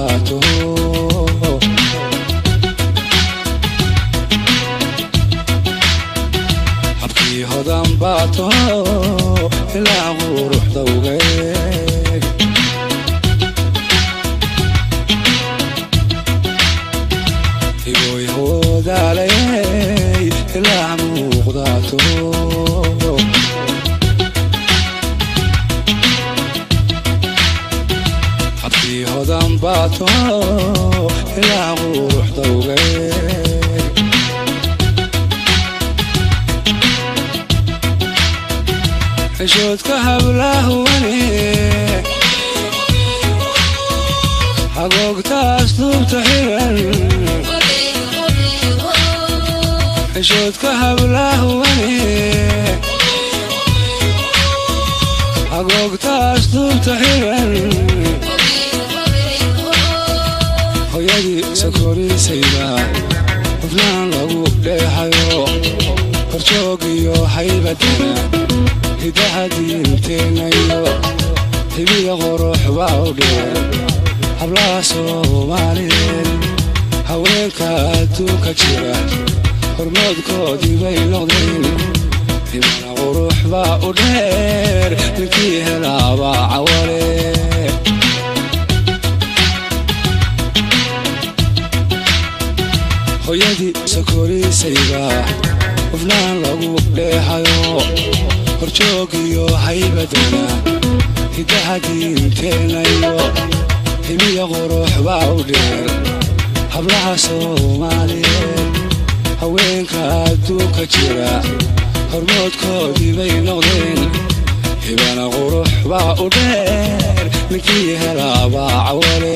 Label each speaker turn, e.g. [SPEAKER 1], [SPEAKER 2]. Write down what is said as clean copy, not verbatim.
[SPEAKER 1] muuqdato habkii hodan baato ilaa quruxda ugeeg igoy hoodaalay ilaa muuqdato habkii hodan baato ilaa quruxda ugeeg xishoodka hablahwani hagoogtaas duubta xiran xishoodka hablahwani hagoogtaas duubta xiran hooyadii sakoriisayda hufnaan lagu dheehayo horjoog iyo haybadana hidaha diinteenayo hibiya qurux baa u dheer hablaha soomaaliyeed haweenka adduunka jira hormoodkoodii bay noqdeen hibana qurux baa u dheer ninkii helaabaa cawale hooyadii sakoriisayda hufnaan lagu dheehayo horjoog iyo haybadana hidaha diinteenayo hibiya qurux baa u dheer hablaha soomaaliyeed haweenka adduunka jira hormoodkoodii bay noqdeen hibana qurux baa u dheer ninkii helaabaa cawale